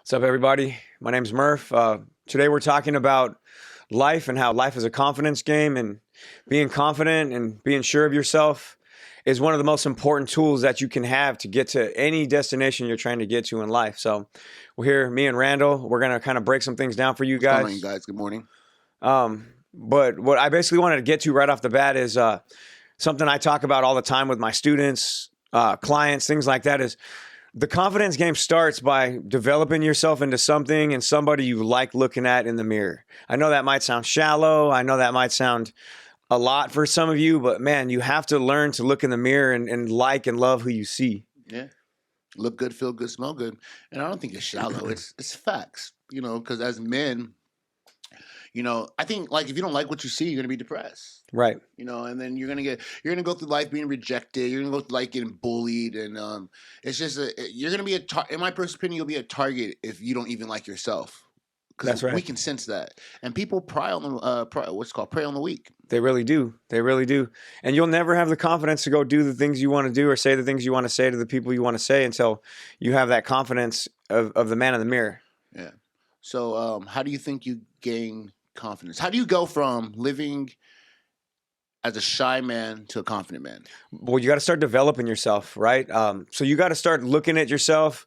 What's up, everybody? My name's Murph. Today we're talking about life and how life is a confidence game, and being confident and being sure of yourself is one of the most important tools that you can have to get to any destination you're trying to get to in life. So we're here, me and Randall. We're going to kind of break some things down for you What's going on, you guys. guys? Good morning. But what I basically wanted to get to right off the bat is something I talk about all the time with my students, clients, things like that is the confidence game starts by developing yourself into something and somebody you like looking at in the mirror. I know that might sound shallow. I know that might sound a lot for some of you, but man, you have to learn to look in the mirror and like and love who you see. Yeah, look good, feel good, smell good, and I don't think it's shallow. It's facts. Because as men, I think like if you don't like what you see, you're gonna be depressed. Right. And then you're gonna go through life being rejected. You're gonna go through life getting bullied, and it's just you're gonna be in my personal opinion, you'll be a target if you don't even like yourself. That's Because right. we can sense that, and people prey on the prey on the weak. They really do. They really do. And you'll never have the confidence to go do the things you want to do or say the things you want to say to the people you want to say until you have that confidence of the man in the mirror. Yeah. So, how do you think you gain confidence? How do you go from living as a shy man to a confident man? Well, you got to start developing yourself, right? So you got to start looking at yourself.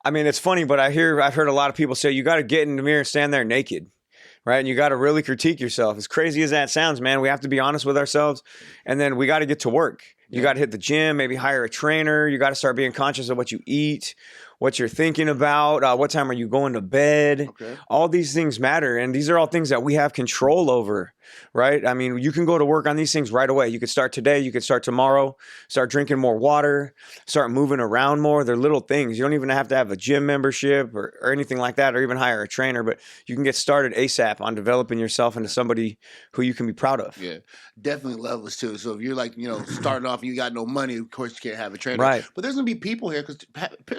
I mean, it's funny, but I've heard a lot of people say you got to get in the mirror and stand there naked, right? And you got to really critique yourself. As crazy as that sounds, man, we have to be honest with ourselves, and then we got to get to work. You got to hit the gym, maybe hire a trainer. You got to start being conscious of what you eat, what you're thinking about, what time are you going to bed. Okay. All these things matter, and these are all things that we have control over, right? I mean, you can go to work on these things right away. You could start today, you could start tomorrow, start drinking more water, start moving around more. They're little things. You don't even have to have a gym membership or anything like that, or even hire a trainer, but you can get started ASAP on developing yourself into somebody who you can be proud of. Yeah, definitely levels too. So if you're like, starting off and you got no money, of course you can't have a trainer. Right. But there's gonna be people here because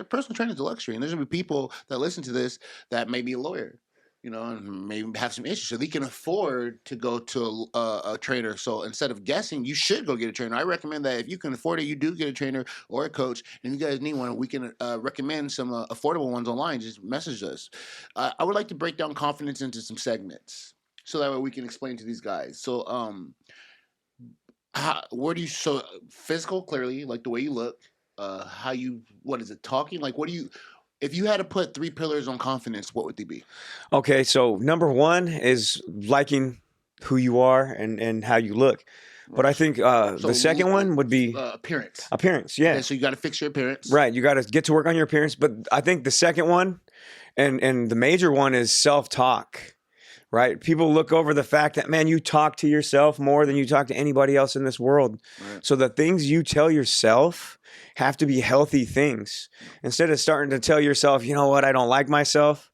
personal training is a luxury, and there's gonna be people that listen to this that may be a lawyer, and maybe have some issues, so they can afford to go to a trainer. So instead of guessing, you should go get a trainer. I recommend that if you can afford it, you do get a trainer or a coach. And if you guys need one, we can recommend some affordable ones online. Just message us. I would like to break down confidence into some segments, so that way we can explain to these guys. So, where do you physical, clearly, like the way you look, what is it, talking, like what do you, if you had to put 3 pillars on confidence, what would they be? Okay, so number one is liking who you are and how you look. But I think the second one would be appearance. appearance. Yeah. Okay, so you got to fix your appearance. Right. You got to get to work on your appearance. But I think the second one and the major one is self-talk. Right. People look over the fact that, man, you talk to yourself more than you talk to anybody else in this world. Right. So the things you tell yourself have to be healthy things. Instead of starting to tell yourself, you know what, I don't like myself,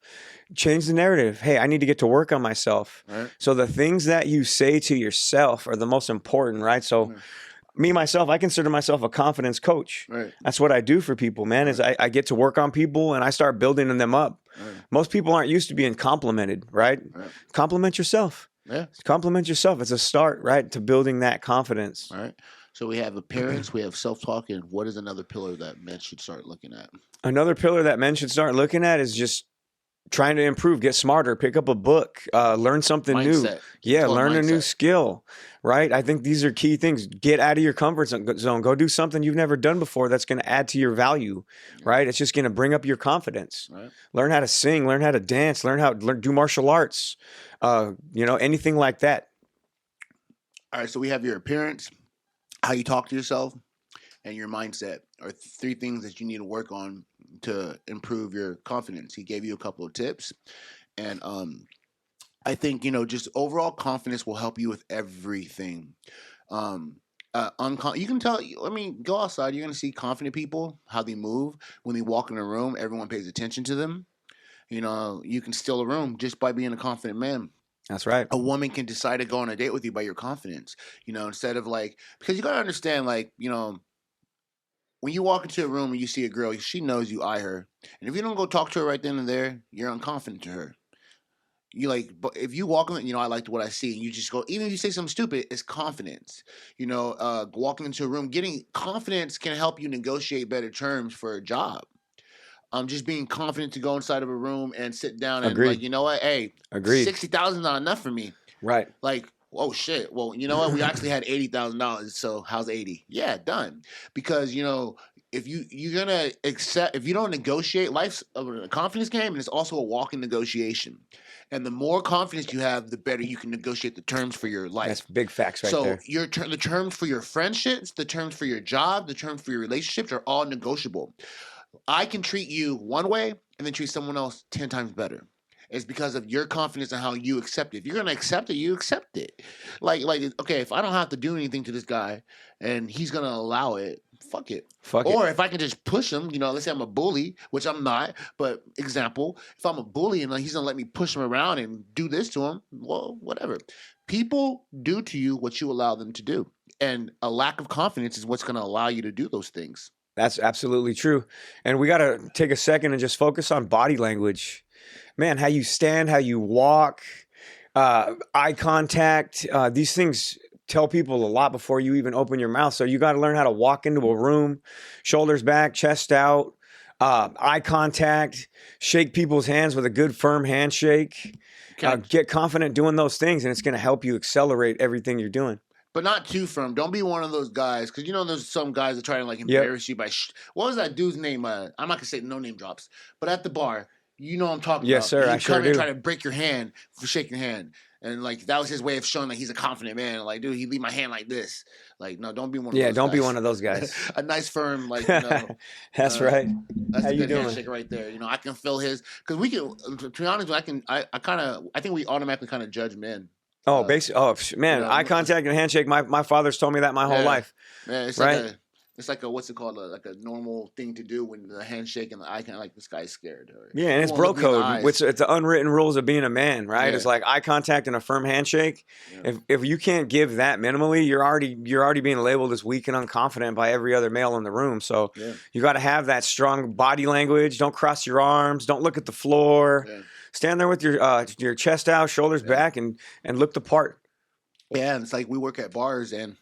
change the narrative. Hey, I need to get to work on myself. Right. So the things that you say to yourself are the most important, right? So me, myself, I consider myself a confidence coach. Right. That's what I do for people, man, is I get to work on people and I start building them up. Right. Most people aren't used to being complimented, right? Right. Compliment yourself. Yeah. Compliment yourself. It's a start, right, to building that confidence. All right. So we have appearance, we have self-talk, and what is another pillar that men should start looking at? Another pillar that men should start looking at is just trying to improve, get smarter, pick up a book, learn something new. Yeah, learn a new skill, right? I think these are key things. Get out of your comfort zone. Go do something you've never done before that's going to add to your value, right? It's just going to bring up your confidence. Right. Learn how to sing, learn how to dance, learn do martial arts, anything like that. All right, so we have your appearance, how you talk to yourself, and your mindset are 3 things that you need to work on to improve your confidence. He gave you a couple of tips, and I think just overall confidence will help you with everything. You can tell. I mean, go outside. You're gonna see confident people, how they move when they walk in a room. Everyone pays attention to them. You can steal a room just by being a confident man. That's right. A woman can decide to go on a date with you by your confidence. Instead of because you gotta understand, when you walk into a room and you see a girl, she knows you eye her. And if you don't go talk to her right then and there, you're unconfident to her. But if you walk in, I liked what I see, and you just go, even if you say something stupid, it's confidence. Walking into a room, getting confidence can help you negotiate better terms for a job. Just being confident to go inside of a room and sit down and Agreed. like, you know what? Hey, Agreed. 60,000 is not enough for me. Right. Like, oh shit. Well, you know what? We actually had $80,000. So how's 80? Yeah, done. Because if you're gonna accept, if you don't negotiate, life's a confidence game, and it's also a walking negotiation. And the more confidence you have, the better you can negotiate the terms for your life. That's big facts right so there. the terms for your friendships, the terms for your job, the terms for your relationships are all negotiable. I can treat you one way and then treat someone else 10 times better. It's because of your confidence and how you accept it. If you're gonna accept it, you accept it. Like, okay, if I don't have to do anything to this guy and he's gonna allow it, fuck it. Or if I can just push him, let's say I'm a bully, which I'm not, but example, if I'm a bully and he's gonna let me push him around and do this to him, well, whatever. People do to you what you allow them to do. And a lack of confidence is what's gonna allow you to do those things. That's absolutely true. And we got to take a second and just focus on body language. Man, how you stand, how you walk, eye contact, these things tell people a lot before you even open your mouth. So you got to learn how to walk into a room, shoulders back, chest out, eye contact, shake people's hands with a good firm handshake, get confident doing those things, and it's going to help you accelerate everything you're doing. But not too firm. Don't be one of those guys, because there's some guys that try to embarrass you by. What was that dude's name? I'm not gonna say no name drops, but at the bar, I'm talking about. Yes, sir. I sure do. And try to break your hand for shaking your hand, and that was his way of showing that he's a confident man. Like, dude, he leave my hand like this. Like, no, don't be one of those guys. Yeah, don't be one of those guys. A nice firm, That's right. That's How a you good doing? handshake right there. I can feel his, because we can. To be honest, I think we automatically kind of judge men. Oh, man, eye contact and handshake. My father's told me that my whole life. Man, it's right? It's like what's it called? Like a normal thing to do when the handshake and the eye contact. Like, this guy's scared. Yeah, and it's bro code, which it's the unwritten rules of being a man, right? Yeah. It's like eye contact and a firm handshake. Yeah. If you can't give that minimally, you're already being labeled as weak and unconfident by every other male in the room. So you got to have that strong body language. Don't cross your arms. Don't look at the floor. Yeah. Stand there with your chest out, shoulders back, and look the part. Yeah, and it's like we work at bars, and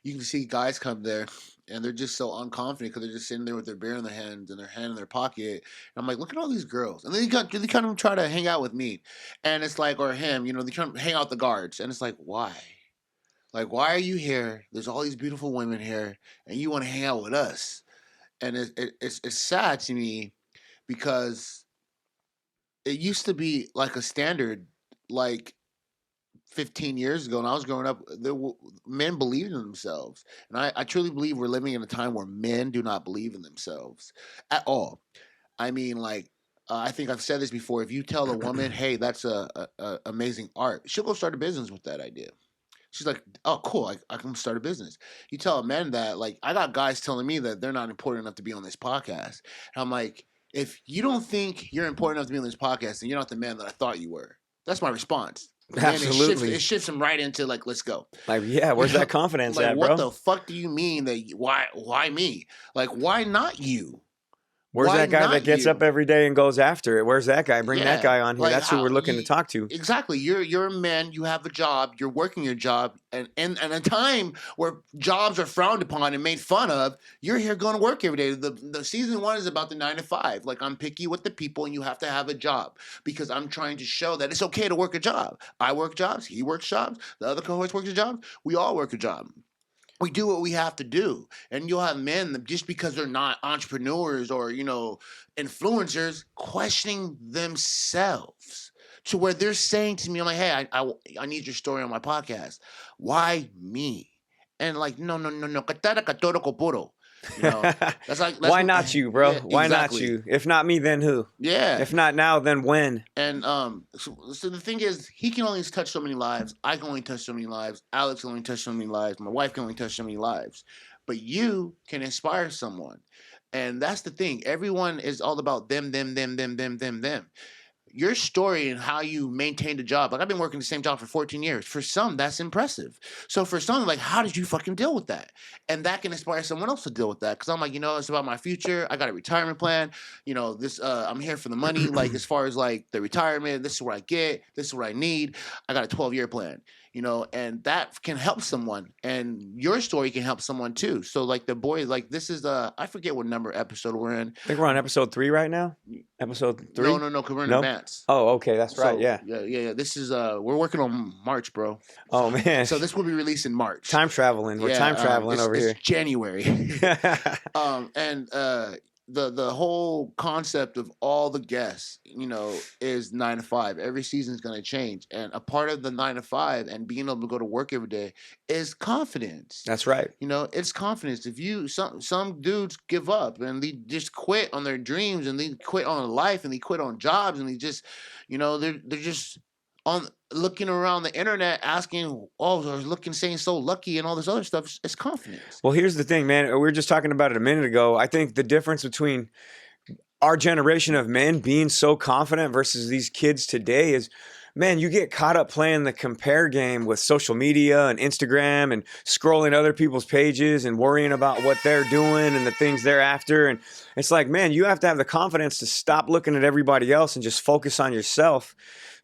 you can see guys come there, and they're just so unconfident because they're just sitting there with their beer in their hands and their hand in their pocket. And I'm like, look at all these girls, and they kind of try to hang out with me, and it's like, or him, they try to hang out with the guards, and it's like, why? Like, why are you here? There's all these beautiful women here, and you want to hang out with us, and it's sad to me because it used to be like a standard, like 15 years ago, when I was growing up, men believed in themselves. And I truly believe we're living in a time where men do not believe in themselves at all. I mean, I think I've said this before. If you tell a woman, hey, that's a amazing art, she'll go start a business with that idea. She's like, oh, cool, I can start a business. You tell a man that, I got guys telling me that they're not important enough to be on this podcast. And I'm like, if you don't think you're important enough to be on this podcast, then you're not the man that I thought you were. That's my response. Absolutely. It shifts him right into let's go. Where's that confidence at, bro? What the fuck do you mean that? Why me? Why not you? Where's that guy that gets up every day and goes after it? Where's that guy? Bring that guy on here. That's who we're looking to talk to. Exactly. You're a man. You have a job. You're working your job. And a time where jobs are frowned upon and made fun of, you're here going to work every day. The season 1 is about the 9 to 5. I'm picky with the people, and you have to have a job, because I'm trying to show that it's okay to work a job. I work jobs. He works jobs. The other cohorts work a job. We all work a job. We do what we have to do. And you'll have men that, just because they're not entrepreneurs or, influencers, questioning themselves to where they're saying to me, I'm like, hey, I need your story on my podcast. Why me? And no. That's why not you, bro? Yeah, why not you? If not me, then who? Yeah. If not now, then when? And so the thing is, he can only touch so many lives. I can only touch so many lives. Alex can only touch so many lives. My wife can only touch so many lives. But you can inspire someone. And that's the thing. Everyone is all about them. Your story and how you maintained a job. I've been working the same job for 14 years. For some, that's impressive. So for some, how did you fucking deal with that? And that can inspire someone else to deal with that. Because I'm like, it's about my future. I got a retirement plan. This I'm here for the money. As far as the retirement, this is what I get. This is what I need. I got a 12-year plan. you know, and that can help someone, and your story can help someone too. So like the boy, like this is I forget what number episode we're in. I think we're on episode 3 right now. Episode 3? No, because we're in No? advance. Oh, okay, that's right. So, Yeah. yeah. This is we're working on March, bro. Oh man. So this will be released in March. Time traveling. We're time traveling over here. It's January. And the whole concept of all the guests, you know, is 9 to 5. Every season is going to change, and a part of the 9 to 5 and being able to go to work every day is confidence. That's right. You know, it's confidence. If you some dudes give up and they just quit on their dreams, and they quit on life, and they quit on jobs, and they just, you know, they're just on looking around the internet asking, or saying so lucky and all this other stuff. It's confidence. Well, here's the thing, man. We were just talking about it a minute ago. I think the difference between our generation of men being so confident versus these kids today is, man, you get caught up playing the compare game with social media and Instagram and scrolling other people's pages and worrying about what they're doing and the things they're after. And it's like, man, you have to have the confidence to stop looking at everybody else and just focus on yourself.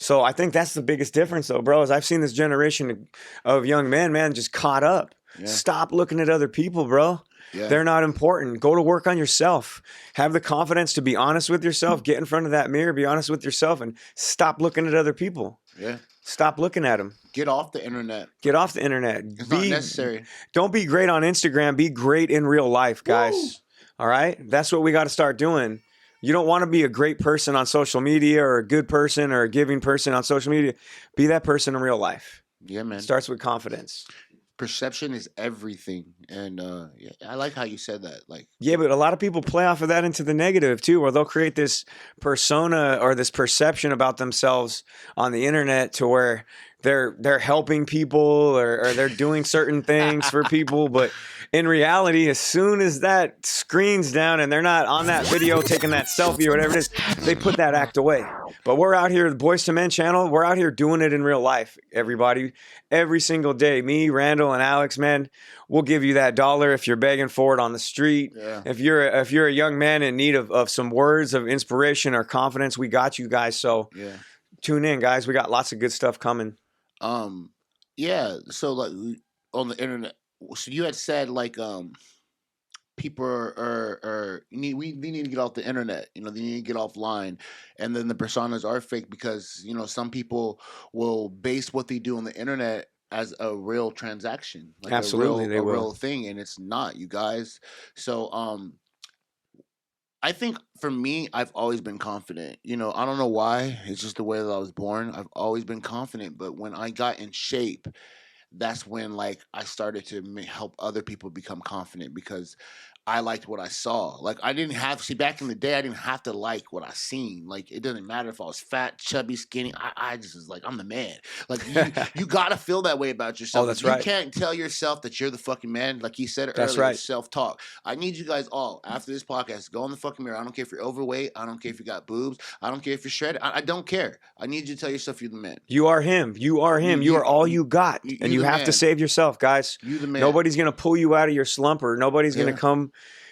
So I think that's the biggest difference, though, bro, is I've seen this generation of young men, man, just caught up. Yeah. Stop looking at other people, bro. Yeah. They're not important. Go to work on yourself. Have the confidence to be honest with yourself. Get in front of that mirror, be honest with yourself, and stop looking at other people. Yeah. Stop looking at them. Get off the internet. Get off the internet. It's not necessary. Don't be great on Instagram. Be great in real life, guys. Woo! All right? That's what we got to start doing. You don't want to be a great person on social media or a good person or a giving person on social media. Be that person in real life. Yeah, man. Starts with confidence. Perception is everything, and yeah, I like how you said that. Like, yeah, but a lot of people play off of that into the negative too, where they'll create this persona or this perception about themselves on the internet to where they're helping people or they're doing certain things for people, but in reality, as soon as that screen's down and they're not on that video taking that selfie or whatever it is, they put that act away. But we're out here, the Boys to Men channel, we're out here doing it in real life, everybody, every single day. Me, Randall, and Alex, man, we'll give you that $1 if you're begging for it on the street. Yeah. If you're a young man in need of some words of inspiration or confidence, we got you guys. So yeah. Tune in, guys. We got lots of good stuff coming. Yeah. So like on the internet, so you had said like people are they need to get off the internet. You know, they need to get offline, and then the personas are fake because, you know, some people will base what they do on the internet as a real transaction, like absolutely, a real thing, and it's not, you guys. So I think for me, I've always been confident. You know, I don't know why. It's just the way that I was born. I've always been confident, but when I got in shape, that's when like I started to help other people become confident because I liked what I saw. Like I didn't have back in the day, I didn't have to like what I seen. Like it doesn't matter if I was fat, chubby, skinny. I just was like, I'm the man. Like you gotta feel that way about yourself. Oh, that's right. You can't tell yourself that you're the fucking man. Like he said that's earlier, right. Self-talk. I need you guys all after this podcast, go in the fucking mirror. I don't care if you're overweight. I don't care if you got boobs. I don't care if you're shredded. I don't care. I need you to tell yourself you're the man. You are him. You are him. You are all you got. And you have to save yourself, guys. You the man. Nobody's gonna pull you out of your slump, or nobody's gonna come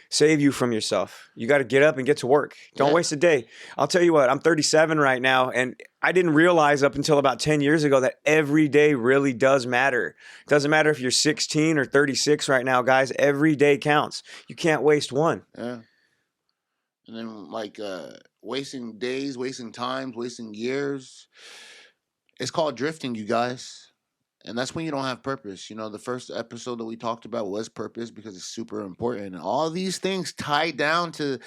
save you from yourself. You got to get up and get to work. Don't waste a day. I'll tell you what, I'm 37 right now, and I didn't realize up until about 10 years ago that every day really does matter. It doesn't matter if you're 16 or 36 right now, guys. Every day counts. You can't waste one. Yeah. And then like wasting days, wasting times, wasting years. It's called drifting, you guys. And that's when you don't have purpose. You know, the first episode that we talked about was purpose because it's super important. And all these things tie down to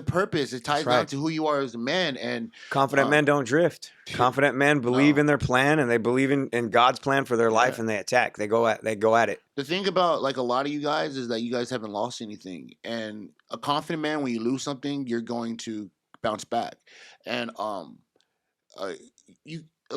purpose. It ties down to who you are as a man. And confident men don't drift. Confident men believe in their plan, and they believe in God's plan for their life, and they attack. They go at it. The thing about like a lot of you guys is that you guys haven't lost anything. And a confident man, when you lose something, you're going to bounce back. And a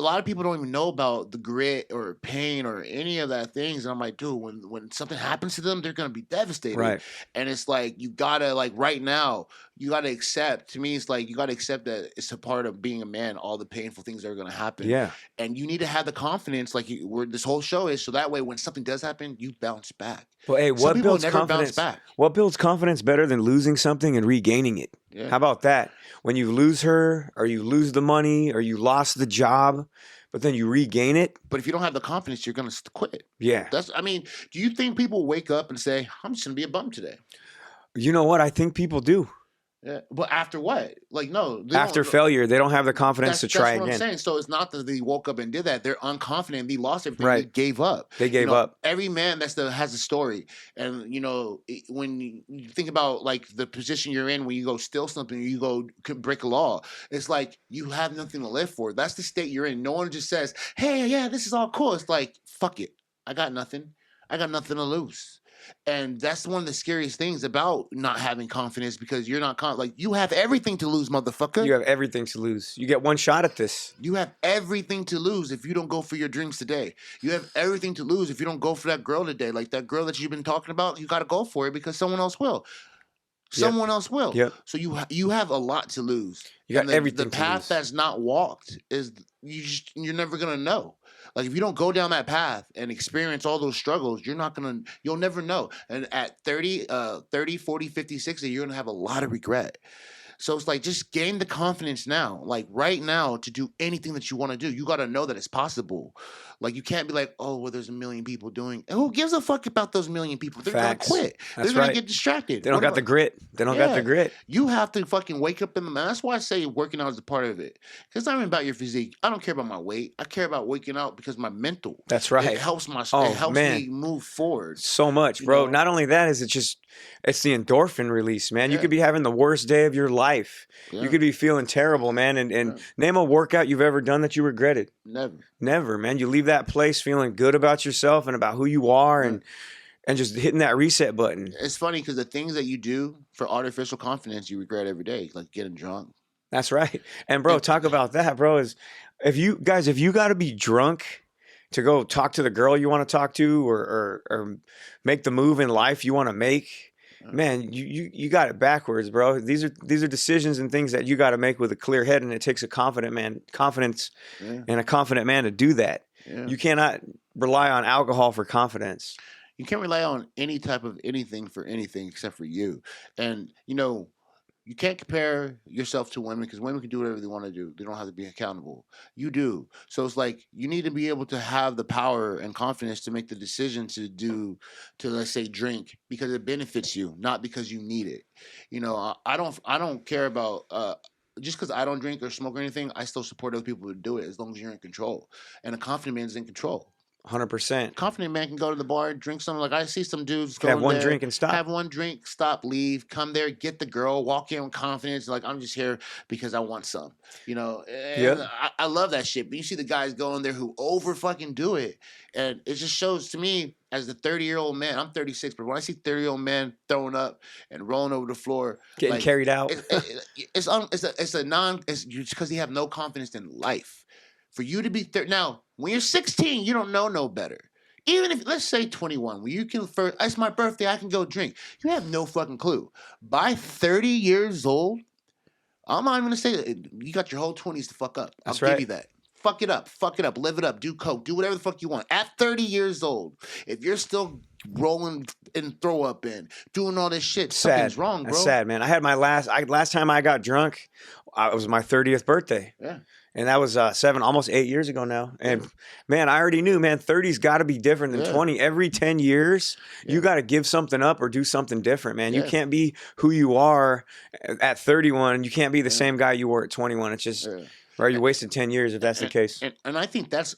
lot of people don't even know about the grit or pain or any of that things. And I'm like, dude, when something happens to them, they're going to be devastated. Right. And it's like, you got to like right now, you got to accept, to me, it's like, you got to accept that it's a part of being a man, all the painful things that are going to happen. Yeah. And you need to have the confidence like where this whole show is. So that way, when something does happen, you bounce back. Well, hey, what builds confidence? What builds confidence better than losing something and regaining it? Yeah. How about that? When you lose her or you lose the money or you lost the job, but then you regain it. But if you don't have the confidence, you're gonna quit. Yeah. I mean, do you think people wake up and say, "I'm just gonna be a bum today"? You know what? I think people do. Yeah, but after what? Like, no, they After don't. failure, they don't have the confidence to try That's what I'm again. saying. So it's not that they woke up and did that. They're unconfident. They lost everything. Right. They gave up. They gave up. Every man has a story. And, when you think about, like, the position you're in, when you go steal something, you go break a law, it's like you have nothing to live for. That's the state you're in. No one just says, hey, yeah, this is all cool. It's like, fuck it. I got nothing. I got nothing to lose. And that's one of the scariest things about not having confidence, because you're not like, you have everything to lose, motherfucker. You have everything to lose. You get one shot at this. You have everything to lose if you don't go for your dreams today. You have everything to lose if you don't go for that girl today. Like that girl that you've been talking about, you got to go for it because someone else will. Someone else will. Yep. So you have a lot to lose. You got everything. The path that's not walked is you're never gonna know. Like if you don't go down that path and experience all those struggles, you'll never know. And at 30, 40, 50, 60, you're gonna have a lot of regret. So it's like, just gain the confidence now, like right now, to do anything that you want to do. You got to know that it's possible. Like, you can't be like, oh, well, there's a million people doing. And who gives a fuck about those million people? They're going to quit. They're going to get distracted. They don't got the grit. They don't got the grit. You have to fucking wake up in the morning. That's why I say working out is a part of it. Because it's not even about your physique. I don't care about my weight. I care about waking out because my mental. That's right. It helps me move forward. So much, bro. Not only that, it's the endorphin release, man. You could be having the worst day of your life. Yeah. You could be feeling terrible, man. And name a workout you've ever done that you regretted. Never, man. You leave that place feeling good about yourself and about who you are and just hitting that reset button. It's funny because the things that you do for artificial confidence, you regret every day, like getting drunk. That's right. And bro, talk about that, bro. Is if you got to be drunk to go talk to the girl you want to talk to or make the move in life you want to make, man, you got it backwards, bro. These are decisions and things that you got to make with a clear head, and it takes a confident man to do that. Yeah. You cannot rely on alcohol for confidence. You can't rely on any type of anything for anything except for you. And you can't compare yourself to women because women can do whatever they want to do. They don't have to be accountable. You do. So it's like you need to be able to have the power and confidence to make the decision to let's say drink because it benefits you, not because you need it. I don't care about just because I don't drink or smoke or anything. I still support other people to do it as long as you're in control. And a confident man is in control. 100%. Confident man can go to the bar, drink something. Like I see some dudes go have one drink and stop. Have one drink, stop, leave, come there, get the girl, walk in with confidence. Like I'm just here because I want some. I love that shit. But you see the guys go in there who over fucking do it, and it just shows to me as the 30-year-old man. I'm 36, but when I see 30-year-old men throwing up and rolling over the floor, getting carried out, it's because they have no confidence in life. For you to be now, when you're 16, you don't know no better. Even if, let's say 21, when you can first, it's my birthday, I can go drink. You have no fucking clue. By 30 years old, I'm not even gonna say you got your whole 20s to fuck up. I'll give you that. Fuck it up, live it up, do coke, do whatever the fuck you want. At 30 years old, if you're still rolling and throw up in, doing all this shit, something's wrong, bro. That's sad, man. I had my last time I got drunk, it was my 30th birthday. Yeah. And that was almost 8 years ago now. And man, I already knew, man, 30's got to be different than 20. Every 10 years, you got to give something up or do something different, man. You can't be who you are at 31. You can't be the same guy you were at 21. It's just, right, you wasted 10 years if that's the case. And I think that's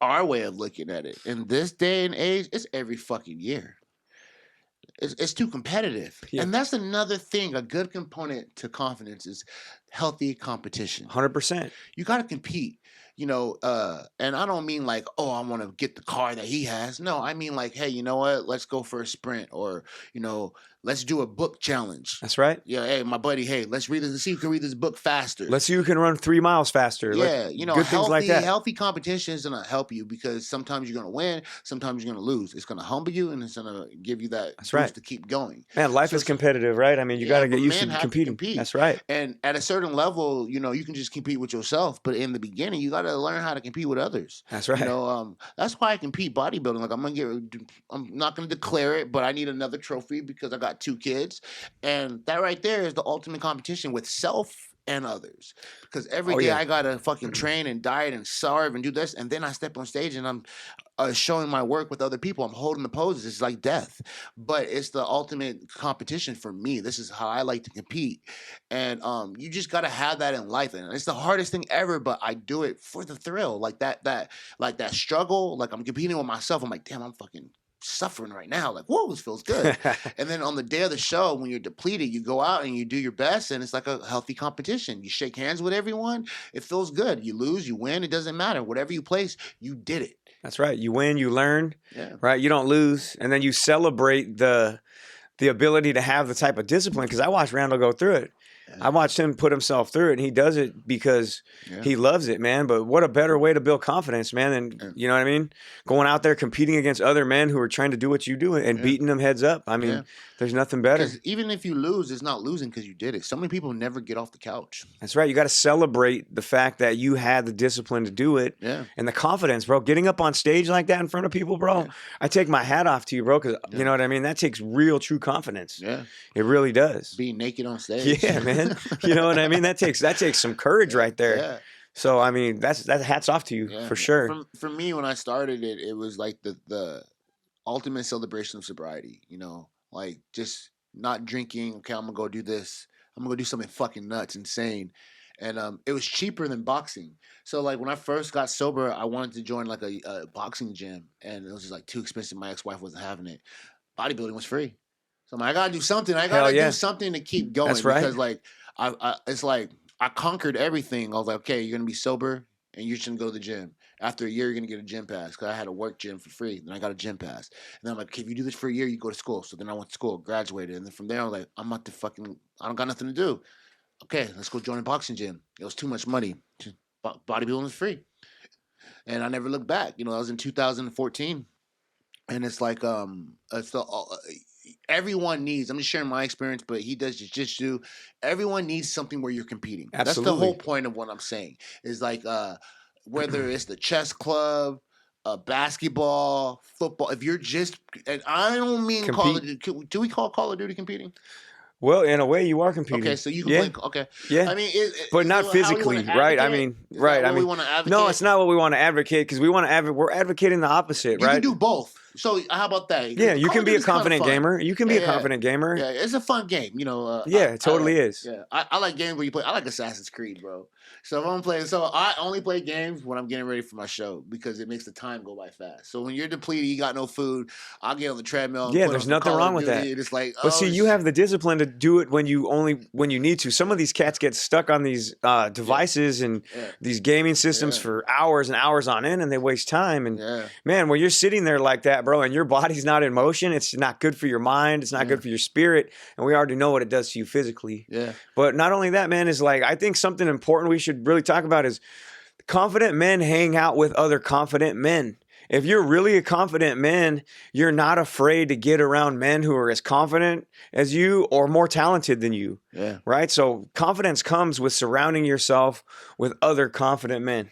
our way of looking at it. In this day and age, it's every fucking year. It's too competitive. Yeah. And that's another thing. A good component to confidence is healthy competition. 100%. You got to compete, and I don't mean like, oh, I want to get the car that he has. No, I mean like, hey, you know what? Let's go for a sprint or, let's do a book challenge. That's right. Yeah. Hey, my buddy, hey, let's read this. Let's see who can read this book faster. Let's see who can run 3 miles faster. Yeah. Good things like that. Healthy competition is going to help you because sometimes you're going to win. Sometimes you're going to lose. It's going to humble you and it's going to give you that boost to keep going. Man, life is competitive, right? I mean, you got to get used to competing. That's right. And at a certain level, you can just compete with yourself. But in the beginning, you got to learn how to compete with others. That's right. That's why I compete bodybuilding. Like I'm not going to declare it, but I need another trophy because I got 2 kids. And that right there is the ultimate competition with self and others. Because every Oh, day yeah. I gotta fucking train and diet and starve and do this, and then I step on stage and I'm showing my work with other people. I'm holding the poses. It's like death, but it's the ultimate competition for me. This is how I like to compete, and you just gotta have that in life, and it's the hardest thing ever. But I do it for the thrill, like that struggle. Like I'm competing with myself. I'm like, damn, I'm fucking suffering right now. Like, whoa, this feels good. And then on the day of the show, when you're depleted, you go out and you do your best, and it's like a healthy competition. You shake hands with everyone. It feels good. You lose, you win. It doesn't matter. Whatever you place, you did it. That's right. You win, you learn, Yeah. right? You don't lose, and then you celebrate the ability to have the type of discipline. Because I watched Randall go through it. I watched him put himself through it, and he does it because he loves it, man. But what a better way to build confidence, man, than, you know what I mean? Going out there competing against other men who are trying to do what you do and beating them heads up. I mean, there's nothing better. Because even if you lose, it's not losing because you did it. So many people never get off the couch. That's right. You got to celebrate the fact that you had the discipline to do it and the confidence, bro. Getting up on stage like that in front of people, bro, I take my hat off to you, bro, because you know what I mean? That takes real, true confidence. Yeah. It really does. Being naked on stage. Yeah, man. You know what I mean? That takes some courage right there. Yeah. So I mean, that's hats off to you for sure. For me, when I started it, it was like the ultimate celebration of sobriety. You know, like just not drinking. Okay, I'm gonna go do this. I'm gonna go do something fucking nuts, insane. And it was cheaper than boxing. So like when I first got sober, I wanted to join like a boxing gym, and it was just like too expensive. My ex-wife wasn't having it. Bodybuilding was free. So I'm like, I gotta do something. I gotta do something to keep going. That's right. Because like it's like I conquered everything. I was like, okay, you're gonna be sober and you're just gonna go to the gym. After a year, you're gonna get a gym pass because I had a work gym for free. Then I got a gym pass. And then I'm like, okay, if you do this for a year, you go to school. So then I went to school, graduated, and then from there I was like, I'm not the fucking. I don't got nothing to do. Okay, let's go join a boxing gym. It was too much money. Bodybuilding was free, and I never looked back. You know, that was in 2014, and it's like it's the. Everyone needs, I'm just sharing my experience, but he does jiu-jitsu. Everyone needs something where you're competing. Absolutely. That's the whole point of what I'm saying. Is like whether it's the chess club, basketball, football. If you're just, and I don't mean Call of Duty. Do we call Call of Duty competing? Well, in a way, you are competing. Okay, so you can play. Okay, yeah. I mean, but not physically, right? I mean, right? I mean, we want to advocate? No, it's not what we want to advocate because we want to we're advocating the opposite, right? You can do both. So how about that? Yeah, you can be a confident gamer. You can be a confident gamer. Yeah, it's a fun game. You know. Yeah, it totally is. Yeah, I like games where you play. I like Assassin's Creed, bro. So if I'm playing, so I only play games when I'm getting ready for my show because it makes the time go by fast. So when you're depleted, you got no food. I'll get on the treadmill. Yeah, there's nothing wrong with that. It's like, but see, you have the discipline to do it when you need to. Some of these cats get stuck on these devices and these gaming systems for hours and hours on end, and they waste time. And man, when you're sitting there like that, bro, and your body's not in motion, it's not good for your mind. It's not good for your spirit, and we already know what it does to you physically. Yeah. But not only that, man, is like I think something important we should really talk about is confident men hang out with other confident men. If you're really a confident man, you're not afraid to get around men who are as confident as you or more talented than you. Yeah. Right? So confidence comes with surrounding yourself with other confident men.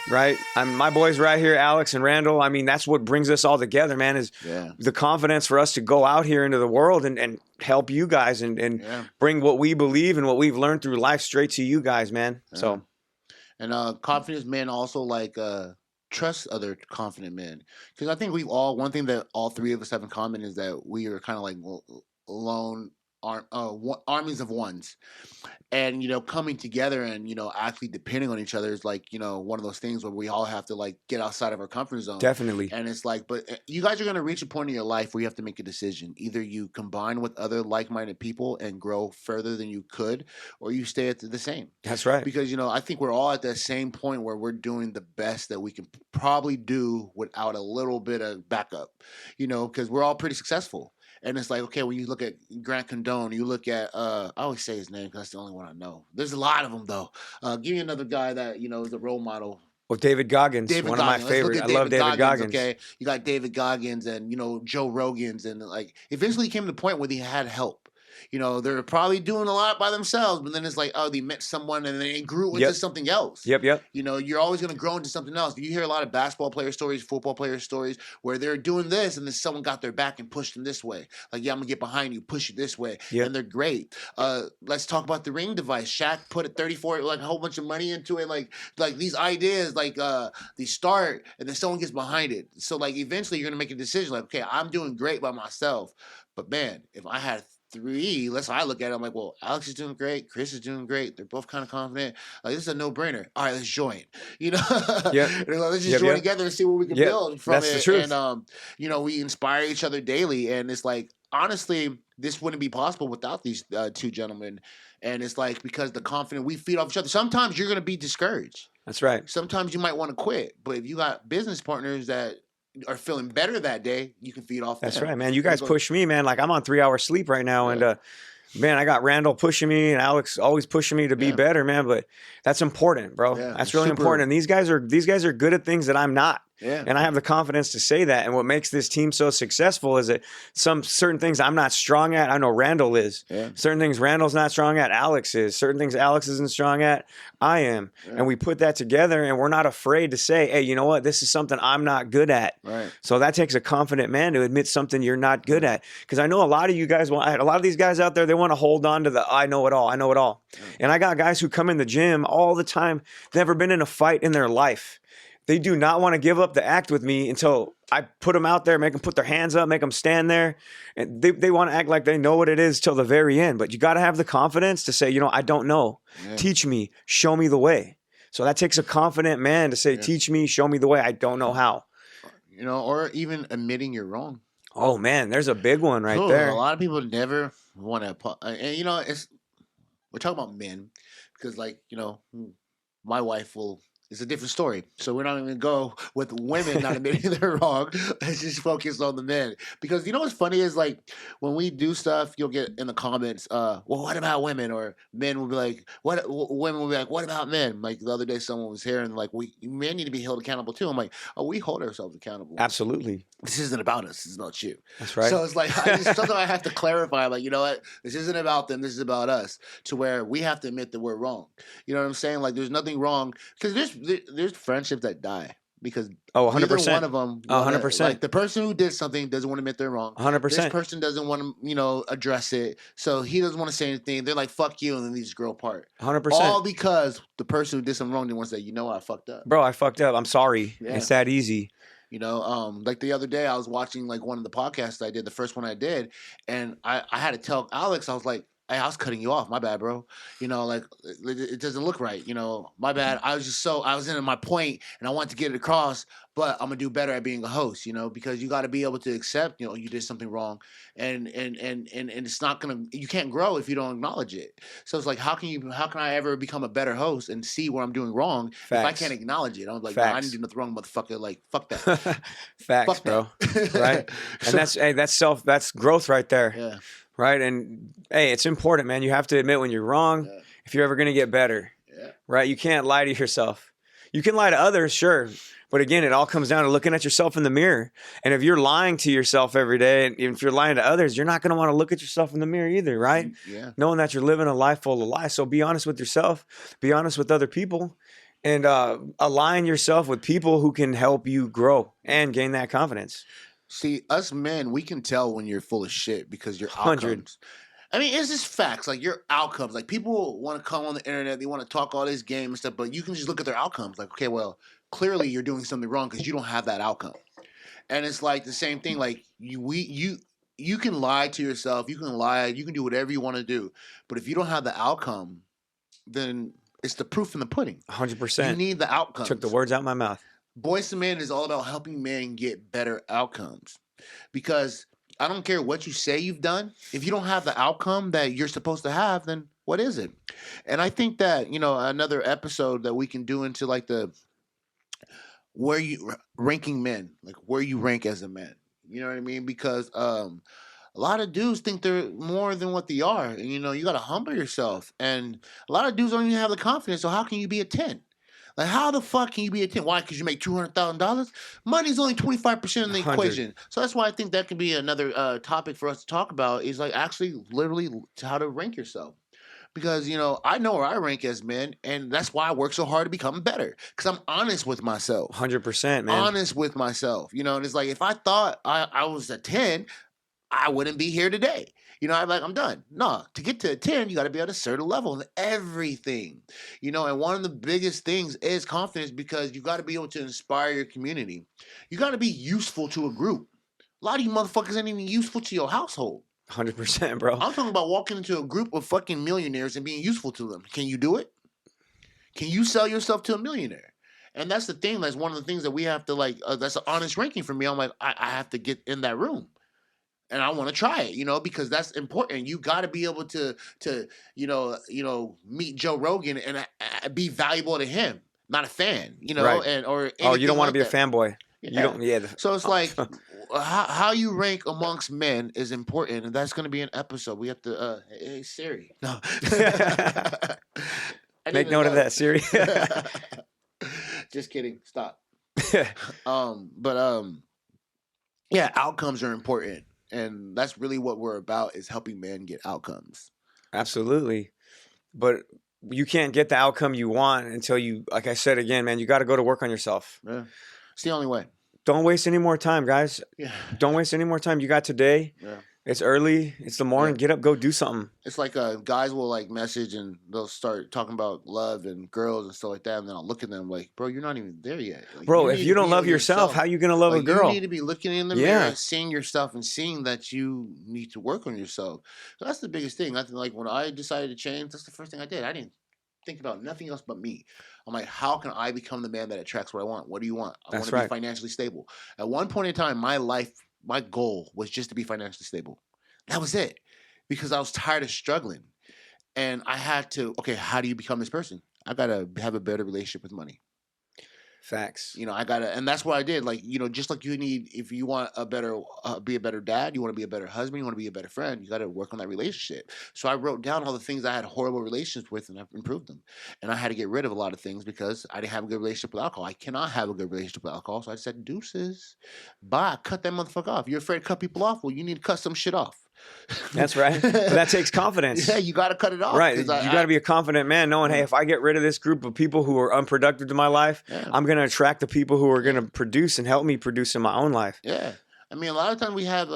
Right? My boys right here, Alex and Randall. I mean, that's what brings us all together, man, is the confidence for us to go out here into the world and help you guys and bring what we believe and what we've learned through life straight to you guys, man. Yeah. So, and confident men also like trust other confident men, because I think one thing that all three of us have in common is that we are kind of like lone armies of ones. And, you know, coming together and, you know, actually depending on each other is like, you know, one of those things where we all have to like get outside of our comfort zone. Definitely. And it's like, but you guys are going to reach a point in your life where you have to make a decision. Either you combine with other like-minded people and grow further than you could, or you stay at the same. That's right. Because, you know, I think we're all at that same point where we're doing the best that we can probably do without a little bit of backup, you know, because we're all pretty successful. And it's like, okay, when you look at Grant Cardone, you look at, I always say his name because that's the only one I know. There's a lot of them, though. Give me another guy that, you know, is a role model. Well, David Goggins, one of my favorites. I love David Goggins. Okay, you got David Goggins and, you know, Joe Rogan's. And, like, eventually came to the point where he had help. You know, they're probably doing a lot by themselves, but then it's like, oh, they met someone and they grew into Yep. something else. Yep. You know, you're always going to grow into something else. You hear a lot of basketball player stories, football player stories, where they're doing this and then someone got their back and pushed them this way. Like, yeah, I'm going to get behind you, push you this way. Yep. And they're great. Let's talk about the ring device. Shaq put a 34, like a whole bunch of money into it. Like these ideas, like they start and then someone gets behind it. So like eventually you're going to make a decision like, okay, I'm doing great by myself. But man, if I had three, let's I look at it, I'm like, well, Alex is doing great, Chris is doing great, they're both kind of confident. Like, this is a no-brainer. All right, let's join. You know, Yep. let's just join together and see what we can build from That's it. The truth. And you know, we inspire each other daily, and it's like, honestly, this wouldn't be possible without these two gentlemen. And it's like, because the confidence we feed off each other. Sometimes you're gonna be discouraged. That's right. Sometimes you might want to quit, but if you got business partners that are feeling better that day, you can feed off. That's them. right, man. You guys push me, man. Like, I'm on 3 hours sleep right now, and man, I got Randall pushing me and Alex always pushing me to be better, man. But that's important, bro. Yeah, that's really important. And these guys are good at things that I'm not. Yeah. And I have the confidence to say that. And what makes this team so successful is that certain things I'm not strong at, I know Randall is. Yeah. Certain things Randall's not strong at, Alex is. Certain things Alex isn't strong at, I am. Yeah. And we put that together, and we're not afraid to say, hey, you know what? This is something I'm not good at. Right. So that takes a confident man to admit something you're not good at. Because I know a lot of you guys, a lot of these guys out there, they want to hold on to the I know it all. I know it all. Yeah. And I got guys who come in the gym all the time, never been in a fight in their life. They do not want to give up the act with me until I put them out there, make them put their hands up, make them stand there. And they want to act like they know what it is till the very end. But you got to have the confidence to say, you know, I don't know. Yeah. Teach me. Show me the way. So that takes a confident man to say, teach me, show me the way. I don't know how. You know, or even admitting you're wrong. Oh, man, there's a big one right there. A lot of people never want to. And, you know, we're talking about men because, like, you know, my wife will. It's a different story. So we're not even going to go with women not admitting they're wrong. Let's just focus on the men. Because you know what's funny is, like, when we do stuff, you'll get in the comments, well, what about women? Or men will be like, women will be like, what about men? Like the other day someone was here and like, men need to be held accountable too. I'm like, oh, we hold ourselves accountable. Absolutely. This isn't about us. This is about you. That's right. So it's like, sometimes I have to clarify, like, you know what? This isn't about them. This is about us, to where we have to admit that we're wrong. You know what I'm saying? Like, there's nothing wrong. Because there's friendships that die. Because 100%. Either one of them, 100%. Like, the person who did something doesn't want to admit they're wrong. 100%. This person doesn't want to, you know, address it. So he doesn't want to say anything. They're like, fuck you, and then they just grow apart. 100%. All because the person who did something wrong didn't want to say, you know, I fucked up. Bro, I fucked up. I'm sorry. Yeah. It's that easy. You know, like the other day I was watching like one of the podcasts I did, the first one I did, and I had to tell Alex, I was like, hey, I was cutting you off. My bad, bro. You know, like, it doesn't look right. You know, my bad. I was in my point and I wanted to get it across, but I'm going to do better at being a host, you know, because you got to be able to accept, you know, you did something wrong. And it's not going to, you can't grow if you don't acknowledge it. So it's like, how can I ever become a better host and see what I'm doing wrong if I can't acknowledge it? I'm like, no, I didn't do nothing wrong, motherfucker. Like, fuck that. Facts, fuck bro. That. Right. And that's growth right there. Yeah. Right. And hey, it's important, man. You have to admit when you're wrong if you're ever going to get better. Yeah. Right. You can't lie to yourself. You can lie to others, sure. But again, it all comes down to looking at yourself in the mirror. And if you're lying to yourself every day, and if you're lying to others, you're not going to want to look at yourself in the mirror either, right? Yeah. Knowing that you're living a life full of lies. So be honest with yourself. Be honest with other people. And align yourself with people who can help you grow and gain that confidence. See, us men, we can tell when you're full of shit because your outcomes. 100. I mean, it's just facts. Like, your outcomes. Like, people want to come on the internet, they want to talk all this game and stuff, but you can just look at their outcomes. Like, okay, well, clearly you're doing something wrong because you don't have that outcome. And it's like the same thing. Like, you can lie to yourself. You can lie. You can do whatever you want to do. But if you don't have the outcome, then it's the proof in the pudding. 100%. You need the outcome. Took the words out of my mouth. Boys to Men is all about helping men get better outcomes. Because I don't care what you say you've done. If you don't have the outcome that you're supposed to have, then what is it? And I think that, you know, another episode that we can do into like where you ranking men, like where you rank as a man. You know what I mean? Because a lot of dudes think they're more than what they are. And, you know, you got to humble yourself. And a lot of dudes don't even have the confidence. So how can you be a 10? Like, how the fuck can you be a 10? Why? Because you make $200,000? Money's only 25% of the 100. equation. So that's why I think that could be another topic for us to talk about is like actually literally how to rank yourself. Because, I know where I rank as men, and that's why I work so hard to become better. Because I'm honest with myself. 100%, man. Honest with myself. And it's like if I thought I was a 10, I wouldn't be here today. I'm done. No, to get to a 10, you got to be at a certain level of everything. And one of the biggest things is confidence because you got to be able to inspire your community. You got to be useful to a group. A lot of you motherfuckers ain't even useful to your household. 100%, bro. I'm talking about walking into a group of fucking millionaires and being useful to them. Can you do it? Can you sell yourself to a millionaire? And that's the thing. That's one of the things that we have to that's an honest ranking for me. I'm like, I have to get in that room. And I want to try it, because that's important. You got to be able to meet Joe Rogan and be valuable to him, not a fan, Right. and or You don't want to like be that. a fanboy. Yeah. You don't. Yeah. So it's like how you rank amongst men is important, and that's going to be an episode. We have to. Hey Siri, no. Make note of that, Siri. Just kidding. Stop. Yeah, outcomes are important. And that's really what we're about is helping men get outcomes. Absolutely. But you can't get the outcome you want until you, like I said again, man, you got to go to work on yourself. Yeah. It's the only way. Don't waste any more time, guys. Yeah. Don't waste any more time. You got today. Yeah. It's early. It's the morning. Yeah. Get up. Go do something. It's like guys will message and they'll start talking about love and girls and stuff like that. And then I'll look at them like, bro, you're not even there yet. Bro, if you don't love yourself, how are you going to love a girl? You need to be looking in the mirror, seeing yourself and seeing that you need to work on yourself. So that's the biggest thing. I think when I decided to change, that's the first thing I did. I didn't think about nothing else but me. I'm like, how can I become the man that attracts what I want? What do you want? I want to be financially stable. At one point in time, my goal was just to be financially stable. That was it. Because I was tired of struggling. And I had to, how do you become this person? I got to have a better relationship with money. Facts. I got to, and that's what I did. Just like you need, if you want be a better dad, you want to be a better husband, you want to be a better friend, you got to work on that relationship. So I wrote down all the things I had horrible relations with and I've improved them. And I had to get rid of a lot of things because I didn't have a good relationship with alcohol. I cannot have a good relationship with alcohol. So I said, deuces, bye, cut that motherfucker off. You're afraid to cut people off? Well, you need to cut some shit off. That's right. But that takes confidence. Yeah, you got to cut it off. Right. You got to be a confident man knowing, hey, if I get rid of this group of people who are unproductive to my life, I'm going to attract the people who are going to produce and help me produce in my own life. Yeah. I mean, a lot of times we have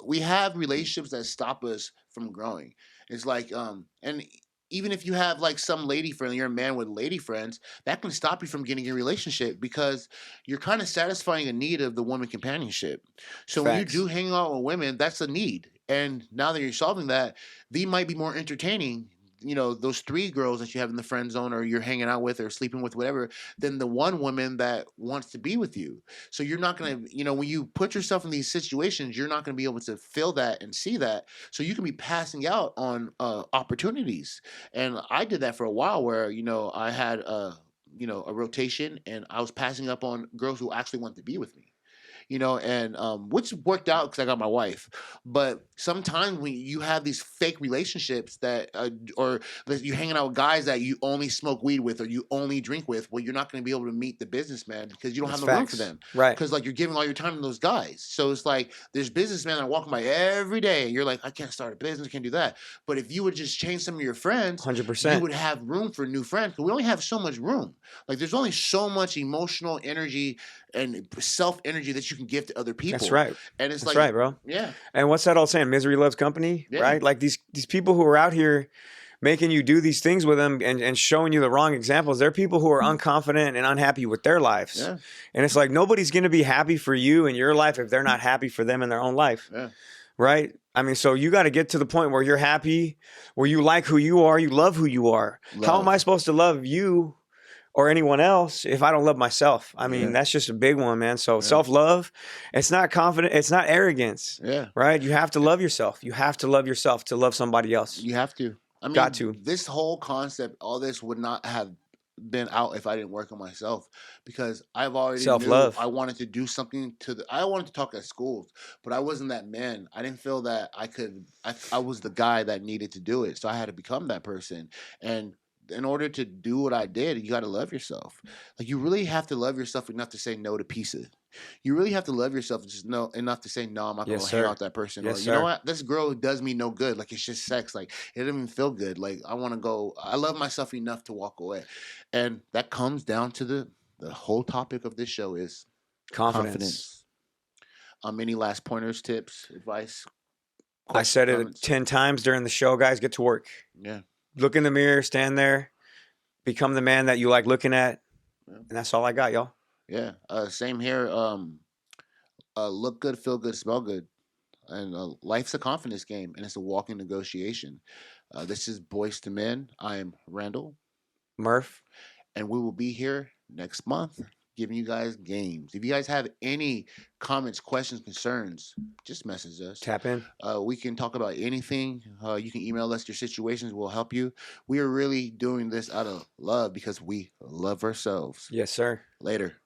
we have relationships that stop us from growing. It's like, and even if you have some lady friend, you're a man with lady friends, that can stop you from getting a relationship because you're kind of satisfying a need of the woman companionship. So when you do hang out with women, that's a need. And now that you're solving that, they might be more entertaining, those 3 girls that you have in the friend zone or you're hanging out with or sleeping with, whatever, than the one woman that wants to be with you. So you're not going to, when you put yourself in these situations, you're not going to be able to feel that and see that. So you can be passing out on opportunities. And I did that for a while where, I had a rotation and I was passing up on girls who actually want to be with me. And which worked out because I got my wife. But sometimes when you have these fake relationships that, or that you're hanging out with guys that you only smoke weed with or you only drink with, well, you're not going to be able to meet the businessman because you don't have no room for them. Right. Because you're giving all your time to those guys. So it's like there's businessmen that are walking by every day. And you're like, I can't start a business, I can't do that. But if you would just change some of your friends, 100%, you would have room for new friends. Because we only have so much room. There's only so much emotional energy and self energy that you can give to other people. That's right. And it's right, bro. Yeah. And what's that old saying? Misery loves company, right? Like these people who are out here making you do these things with them and showing you the wrong examples. They're people who are unconfident and unhappy with their lives. Yeah. And it's like nobody's going to be happy for you in your life if they're not happy for them in their own life. Yeah. Right? I mean, so you got to get to the point where you're happy, where you like who you are, you love who you are. How am I supposed to love you or anyone else if I don't love myself? I mean, that's just a big one, man. So self-love, it's not confident, it's not arrogance. Yeah. Right? You have to love yourself. You have to love yourself to love somebody else. You have to. I mean, got to. This whole concept, all this would not have been out if I didn't work on myself because I've already self-love. I wanted to do something I wanted to talk at schools, but I wasn't that man. I didn't feel that I was the guy that needed to do it. So I had to become that person. And in order to do what I did, you got to love yourself. Like you really have to love yourself enough to say no to pizza. You really have to love yourself just know enough to say no. I'm not Yes, gonna hang out sir. with that person, or Yes, you know sir. what, this girl does me no good. Like it's just sex. Like it doesn't even feel good. Like I want to go. I love myself enough to walk away, and that comes down to the whole topic of this show is Confidence. confidence. Any last pointers, tips, advice, I questions, said it comments? 10 times during the show, guys. Get to work. Yeah. Look in the mirror, stand there, become the man that you like looking at. Yeah. And that's all I got, y'all. Yeah. Same here. Look good, feel good, smell good. And life's a confidence game, and it's a walking negotiation. This is Boys to Men. I am Randall, Murph, and we will be here next month giving you guys games. If you guys have any comments, questions, concerns, just message us. tap in. We can talk about anything. You can email us your situations. We'll help you. We are really doing this out of love because we love ourselves. Yes, sir. Later.